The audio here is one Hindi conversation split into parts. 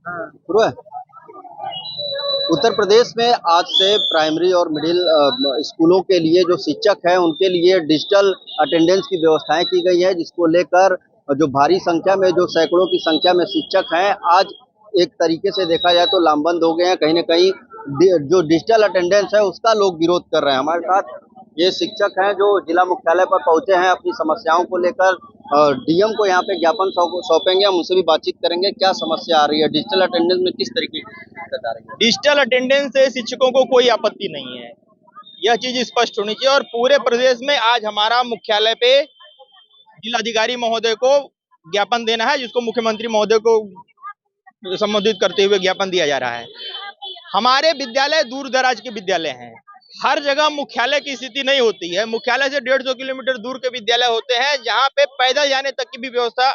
हाँ, शुरू है। उत्तर प्रदेश में आज से प्राइमरी और मिडिल स्कूलों के लिए जो शिक्षक हैं उनके लिए डिजिटल अटेंडेंस की व्यवस्थाएं की गई है, जिसको लेकर जो भारी संख्या में जो सैकड़ों की संख्या में शिक्षक हैं आज एक तरीके से देखा जाए तो लामबंद हो गए हैं। कहीं ना कहीं जो डिजिटल अटेंडेंस है उसका लोग विरोध कर रहे हैं। हमारे साथ ये शिक्षक हैं जो जिला मुख्यालय पर पहुंचे हैं अपनी समस्याओं को लेकर। डीएम को यहाँ पे ज्ञापन सौंपेंगे, हम उनसे भी बातचीत करेंगे क्या समस्या आ रही है, डिजिटल अटेंडेंस में किस तरीके की दिक्कत आ रही है। डिजिटल अटेंडेंस से शिक्षकों को कोई आपत्ति नहीं है, यह चीज स्पष्ट होनी चाहिए। और पूरे प्रदेश में आज हमारा मुख्यालय पे जिलाधिकारी महोदय को ज्ञापन देना है, जिसको मुख्यमंत्री महोदय को संबोधित करते हुए ज्ञापन दिया जा रहा है। हमारे विद्यालय दूर दराज के विद्यालय हैं, हर जगह मुख्यालय की स्थिति नहीं होती है। मुख्यालय से 150 किलोमीटर दूर के विद्यालय होते हैं, जहाँ पे पैदल जाने तक की भी व्यवस्था,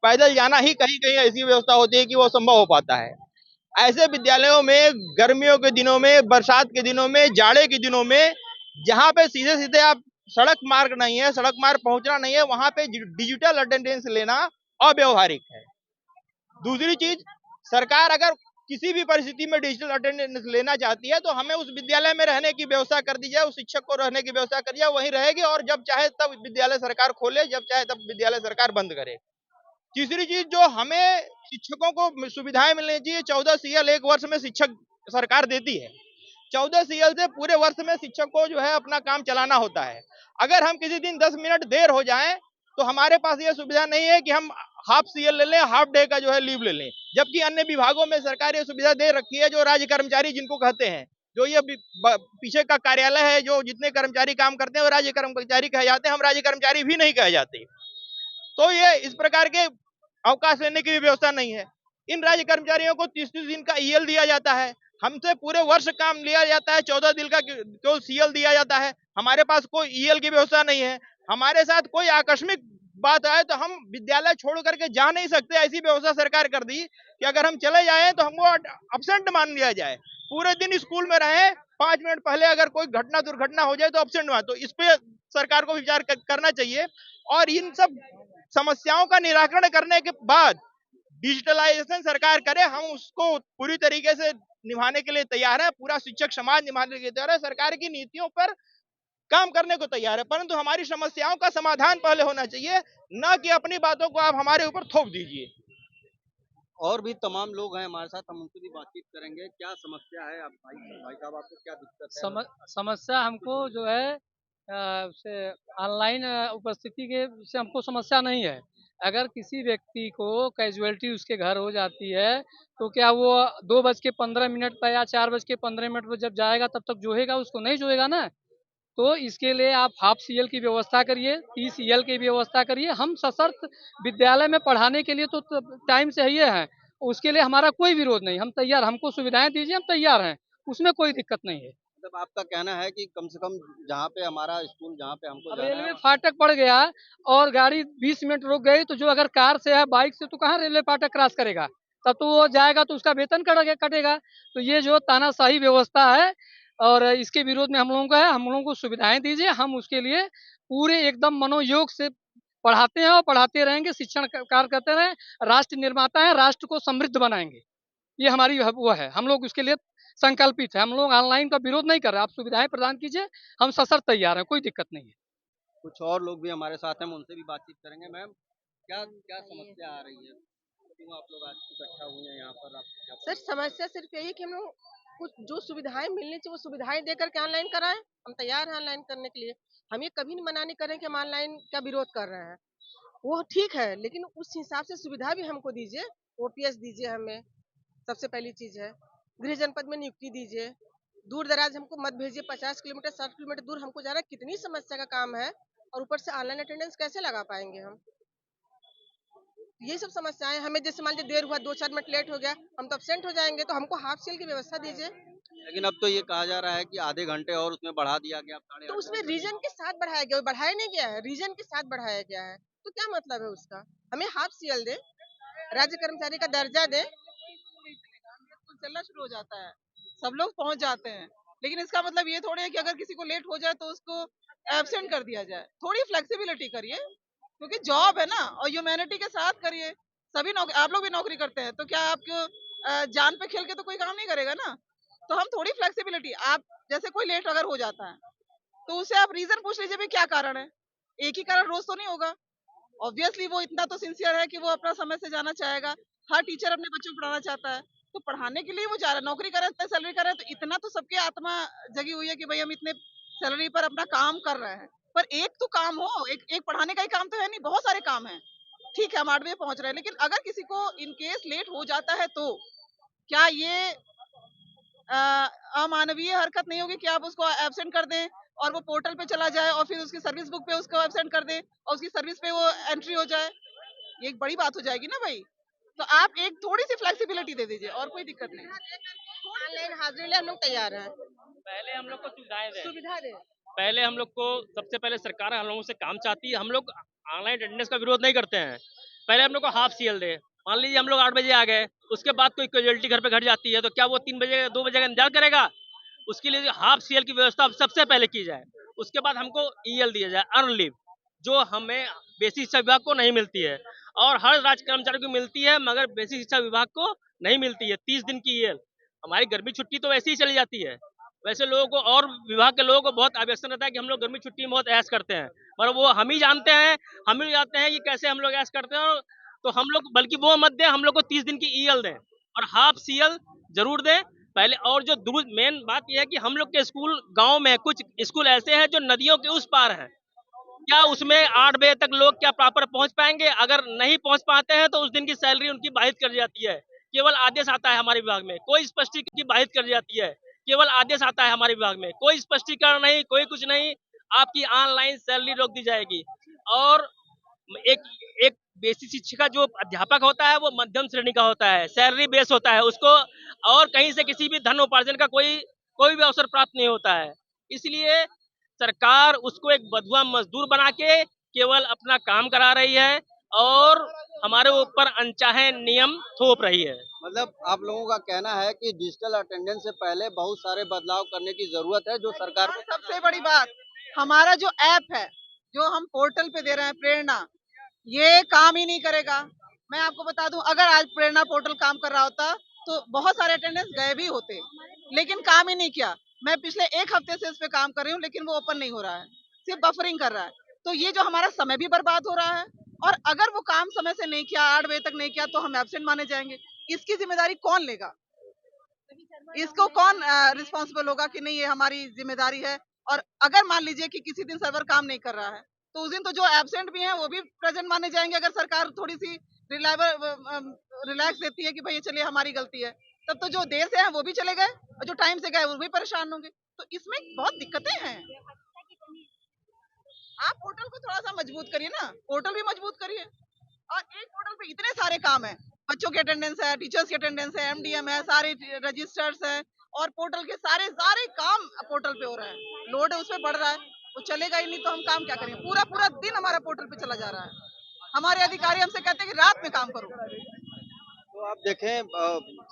पैदल जाना ही कहीं कहीं ऐसी व्यवस्था होती है कि वो संभव हो पाता है। ऐसे विद्यालयों में गर्मियों के दिनों में, बरसात के दिनों में, जाड़े के दिनों में, जहाँ पे सीधे सीधे आप सड़क मार्ग नहीं है, सड़क मार्ग पहुंचना नहीं है, वहां पे डिजिटल अटेंडेंस लेना अव्यवहारिक है। दूसरी चीज, सरकार अगर किसी भी परिस्थिति में डिजिटल अटेंडेंस लेना चाहती है तो हमें उस विद्यालय में रहने की व्यवस्था कर दी जाए, उस शिक्षक को रहने की व्यवस्था कर दी जाए, वहीं रहेगी और जब चाहे तब विद्यालय सरकार खोले, जब चाहे तब विद्यालय सरकार बंद करे। तीसरी चीज, जो हमें शिक्षकों को सुविधाएं मिलनी चाहिए, 14 CL एक वर्ष में शिक्षक सरकार देती है। 14 CL से पूरे वर्ष में शिक्षक को जो है अपना काम चलाना होता है। अगर हम किसी दिन 10 मिनट देर हो जाएं तो हमारे पास ये सुविधा नहीं है कि हम ½ CL ले लें, हाफ डे का जो है लीव ले लें। जबकि अन्य विभागों में सरकार ये सुविधा दे रखी है, जो राज्य कर्मचारी जिनको कहते हैं, जो ये पीछे का कार्यालय है, जो जितने कर्मचारी काम करते हैं वो राज्य कर्मचारी कहे जाते हैं, हम राज्य कर्मचारी भी नहीं कहे जाते। तो ये इस प्रकार के अवकाश लेने की भी व्यवस्था नहीं है। इन राज्य कर्मचारियों को 30-30 दिन का EL दिया जाता है, हमसे पूरे वर्ष काम लिया जाता है, 14 दिन का केवल CL दिया जाता है। हमारे पास कोई EL की व्यवस्था नहीं है। हमारे साथ कोई आकस्मिक बात आए तो हम विद्यालय छोड़ करके जा नहीं सकते, ऐसी व्यवस्था सरकार कर दी कि अगर हम चले जाए तो हमको अब्सेंट मान लिया जाए। पूरे दिन स्कूल में रहे, 5 मिनट पहले अगर कोई घटना दुर्घटना हो जाए तो अब्सेंट मान, तो इस पे सरकार को विचार करना चाहिए। और इन सब समस्याओं का निराकरण करने के बाद डिजिटलाइजेशन सरकार करे, हम उसको पूरी तरीके से निभाने के लिए तैयार है। पूरा शिक्षक समाज निभाने के लिए तैयार है, सरकार की नीतियों पर काम करने को तैयार है, परंतु हमारी समस्याओं का समाधान पहले होना चाहिए, न कि अपनी बातों को आप हमारे ऊपर थोप दीजिए। और भी तमाम लोग हैं हमारे साथ, हम उनसे भी बातचीत करेंगे क्या समस्या है। आप भाई साहब आपको क्या दिक्कत है। समस्या हमको जो है से ऑनलाइन उपस्थिति के से हमको समस्या नहीं है। अगर किसी व्यक्ति को कैजुअलिटी उसके घर हो जाती है तो क्या वो 2:15 पर या 4:15 पर जब जाएगा तब तक जोहेगा, उसको नहीं जोहेगा ना। तो इसके लिए आप ½ CL की व्यवस्था करिए, 30 CL की व्यवस्था करिए। हम सशर्त विद्यालय में पढ़ाने के लिए तो टाइम चाहिए है, उसके लिए हमारा कोई विरोध नहीं, हम तैयार, हमको सुविधाएं दीजिए, हम तैयार हैं, उसमें कोई दिक्कत नहीं है। मतलब आपका कहना है कि कम से कम जहाँ पे हमारा स्कूल, जहाँ पे हमको अब जाना है रेलवे फाटक पड़ गया और गाड़ी 20 मिनट रुक गई तो जो अगर कार से है, बाइक से, तो कहाँ रेलवे फाटक क्रॉस करेगा, तब तो वो जाएगा तो उसका वेतन कटेगा। तो ये जो तानाशाही व्यवस्था है और इसके विरोध में हम लोगों का है। हम लोगों को सुविधाएं दीजिए, हम उसके लिए पूरे एकदम मनोयोग से पढ़ाते हैं और पढ़ाते रहेंगे, शिक्षण कार्य करते रहें। राष्ट्र निर्माता है, राष्ट्र को समृद्ध बनाएंगे, ये हमारी वो है। हम लोग उसके लिए संकल्पित है। हम लोग ऑनलाइन का विरोध नहीं कर रहे, आप सुविधाएं प्रदान कीजिए, हम सशर्त तैयार हैं, कोई दिक्कत नहीं है। कुछ और लोग भी हमारे साथ हैं, हम उनसे भी बातचीत करेंगे। मैम, क्या क्या समस्या आ रही है, क्यों आप लोग आज इकट्ठा हुए हैं यहाँ पर, आप क्या सर समस्या सिर्फ यही कि हम लोग कुछ जो सुविधाएं मिलनी चाहिए वो सुविधाएं देकर के ऑनलाइन कराएं। हम तैयार हैं ऑनलाइन करने के लिए। हम ये कभी नहीं मना नहीं करें कि हम ऑनलाइन का विरोध कर रहे हैं, वो ठीक है, लेकिन उस हिसाब से सुविधा भी हमको दीजिए। OPS दीजिए हमें, सबसे पहली चीज है। गृह जनपद में नियुक्ति दीजिए। दूर दराज हमको मत भेजिए, 50 किलोमीटर 60 किलोमीटर दूर हमको जाना, कितनी समस्या का काम है। और ऊपर से ऑनलाइन अटेंडेंस कैसे लगा पाएंगे हम। ये सब समस्याएं हमें, जैसे मान लीजिए देर हुआ, 2-4 मिनट लेट हो गया, हम तो अब्सेंट हो जाएंगे, तो हमको ½ CL की व्यवस्था दीजिए। लेकिन अब तो ये कहा जा रहा है कि आधे घंटे और उसमें बढ़ा दिया गया, अब तो 8:30 उसमें बजे रीजन के साथ बढ़ाया गया, बढ़ाया नहीं गया है, रीजन के साथ बढ़ाया गया है, तो क्या मतलब है उसका। हमें ½ CL दे, राज्य कर्मचारी का दर्जा दे। स्कूल चलना शुरू हो जाता है, सब लोग पहुंच जाते हैं। लेकिन इसका मतलब ये थोड़ी है कि अगर किसी को लेट हो जाए तो उसको एब्सेंट कर दिया जाए। थोड़ी फ्लेक्सिबिलिटी करिए, क्योंकि जॉब है ना, और ह्यूमैनिटी के साथ करिए। सभी नौकरी, आप लोग भी नौकरी करते हैं, तो क्या आपको जान पे खेल के तो कोई काम नहीं करेगा ना। तो हम थोड़ी फ्लेक्सिबिलिटी, आप जैसे कोई लेट अगर हो जाता है तो उससे आप रीजन पूछ लीजिए भाई क्या कारण है। एक ही कारण रोज तो नहीं होगा। ऑब्वियसली वो इतना तो सिंसियर है कि वो अपना समय से जाना चाहेगा। हर टीचर अपने बच्चों को पढ़ाना चाहता है, तो पढ़ाने के लिए वो जा रहा है, नौकरी कर रहा है, इतना सैलरी कर रहा है, तो इतना तो सबकी आत्मा जगी हुई है कि भाई हम इतने सैलरी पर अपना काम कर रहे हैं। पर एक तो काम हो, एक एक पढ़ाने का ही काम तो है नहीं, बहुत सारे काम है। ठीक है, हम 8 बजे पहुंच रहे हैं, लेकिन अगर किसी को इन केस लेट हो जाता है तो क्या ये अ, अमानवीय हरकत नहीं होगी कि आप उसको एब्सेंट कर दें और वो पोर्टल पे चला जाए और फिर उसकी सर्विस बुक पे उसको एब्सेंट कर दें और उसकी सर्विस पे वो एंट्री हो जाए? ये एक बड़ी बात हो जाएगी ना भाई। तो आप एक थोड़ी सी फ्लेक्सिबिलिटी दे दीजिए और कोई दिक्कत नहीं। ऑनलाइन हाजिरी लिए हम लोग तैयार हैं। पहले हम लोग को सुविधाएं दें। सुविधा दे। पहले हम लोग को सबसे पहले सरकार हम लोगों से काम चाहती है। हम लोग ऑनलाइन अटेंडेंस का विरोध नहीं करते हैं। पहले हम लोग को हाफ सीएल दे। मान लीजिए हम लोग 8 बजे आ गए, उसके बाद कोई कैजुअलिटी घर पे घट जाती है तो क्या वो 3 बजे 2 बजे का इंतजार करेगा? उसके लिए हाफ सीएल की व्यवस्था सबसे पहले की जाए। उसके बाद हमको ईएल दिया जाए, अर्न लीव, जो हमें बेसिक शिक्षा विभाग को नहीं मिलती है और हर राज्य कर्मचारी को मिलती है, मगर बेसिक शिक्षा विभाग को नहीं मिलती है। 30 दिन की ईएल। हमारी गर्मी छुट्टी तो वैसे ही चली जाती है। वैसे लोगों को और विभाग के लोगों को बहुत आवेदन रहता है कि हम लोग गर्मी छुट्टी में बहुत ऐश करते हैं, पर वो हम ही जानते हैं कि कैसे हम लोग ऐश करते हैं। तो हम लोग बल्कि वो मत दें, हम लोग को 30 दिन की ईएल दें और हाफ सीएल जरूर दें पहले। और जो दूर मेन बात यह है कि हम लोग के स्कूल गांव में कुछ स्कूल ऐसे हैं जो नदियों के उस पार हैं, क्या उसमें 8 बजे तक लोग क्या प्रॉपर पहुंच पाएंगे? अगर नहीं पहुंच पाते हैं तो उस दिन की सैलरी उनकी बाधित कर दी जाती है। केवल आदेश आता है हमारे विभाग में, कोई स्पष्टीकरण की बाधित कर दी जाती है। केवल आदेश आता है हमारे विभाग में, कोई स्पष्टीकरण नहीं, कोई कुछ नहीं। आपकी ऑनलाइन सैलरी रोक दी जाएगी। और एक एक बेसिक शिक्षा का जो अध्यापक होता है वो मध्यम श्रेणी का होता है, सैलरी बेस होता है, उसको और कहीं से किसी भी धन उपार्जन का कोई कोई भी अवसर प्राप्त नहीं होता है। इसलिए सरकार उसको एक बधुआ मजदूर बना के केवल अपना काम करा रही है और हमारे ऊपर अनचाहे नियम थोप रही है। मतलब आप लोगों का कहना है कि डिजिटल अटेंडेंस से पहले बहुत सारे बदलाव करने की जरूरत है जो सरकार और को सबसे बड़ी बात, हमारा जो ऐप है, जो हम पोर्टल पे दे रहे हैं प्रेरणा, ये काम ही नहीं करेगा। मैं आपको बता दूं, अगर आज प्रेरणा पोर्टल काम कर रहा होता तो बहुत सारे अटेंडेंस गए भी होते, लेकिन काम ही नहीं किया। मैं पिछले 1 हफ्ते से इस पे काम कर रही हूँ, लेकिन वो ओपन नहीं हो रहा है, सिर्फ बफरिंग कर रहा है। तो ये जो हमारा समय भी बर्बाद हो रहा है, और अगर वो काम समय से नहीं किया, 8 बजे तक नहीं किया, तो हम एब्सेंट माने जाएंगे। इसकी जिम्मेदारी कौन लेगा? इसको कौन रिस्पॉन्सिबल होगा कि नहीं ये हमारी जिम्मेदारी है? और अगर मान लीजिए कि किसी दिन सर्वर काम नहीं कर रहा है, तो उस दिन तो जो एब्सेंट भी हैं वो भी प्रेजेंट माने जाएंगे। अगर सरकार थोड़ी सी रिलैक्स देती है कि भाई चलिए हमारी गलती है, तब तो जो देर से हैं वो भी चले गए और जो टाइम से गए वो भी परेशान होंगे। तो इसमें बहुत दिक्कतें हैं। आप पोर्टल को थोड़ा सा मजबूत करिए ना, पोर्टल भी मजबूत करिए। और एक पोर्टल पे इतने सारे काम है, बच्चों की अटेंडेंस है, टीचर्स की अटेंडेंस है, एमडीएम है, सारे रजिस्टर्स है, और पोर्टल के सारे सारे काम पोर्टल पे हो रहे हैं। लोड उस पर बढ़ रहा है, वो चलेगा ही नहीं तो हम काम क्या करेंगे? पूरा पूरा दिन हमारा पोर्टल पे चला जा रहा है। हमारे अधिकारी हमसे कहते हैं कि रात में काम करो। तो आप देखें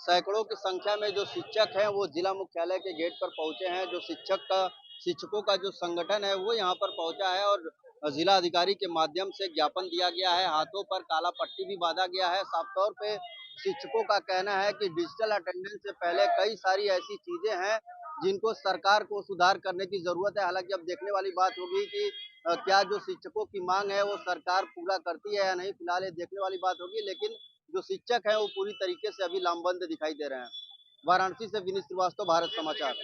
सैकड़ों की संख्या में जो शिक्षक हैं वो जिला मुख्यालय के गेट पर पहुंचे हैं। जो शिक्षकों का जो संगठन है वो यहाँ पर पहुंचा है और जिला अधिकारी के माध्यम से ज्ञापन दिया गया है। हाथों पर काला पट्टी भी बांधा गया है। साफ तौर पे शिक्षकों का कहना है कि डिजिटल अटेंडेंस से पहले कई सारी ऐसी चीजें हैं जिनको सरकार को सुधार करने की जरूरत है। हालांकि अब देखने वाली बात होगी कि क्या जो शिक्षकों की मांग है वो सरकार पूरा करती है या नहीं, फिलहाल ये देखने वाली बात होगी। लेकिन जो शिक्षक है वो पूरी तरीके से अभी लामबंद दिखाई दे रहे हैं। वाराणसी से विनीत श्रीवास्तव, भारत समाचार।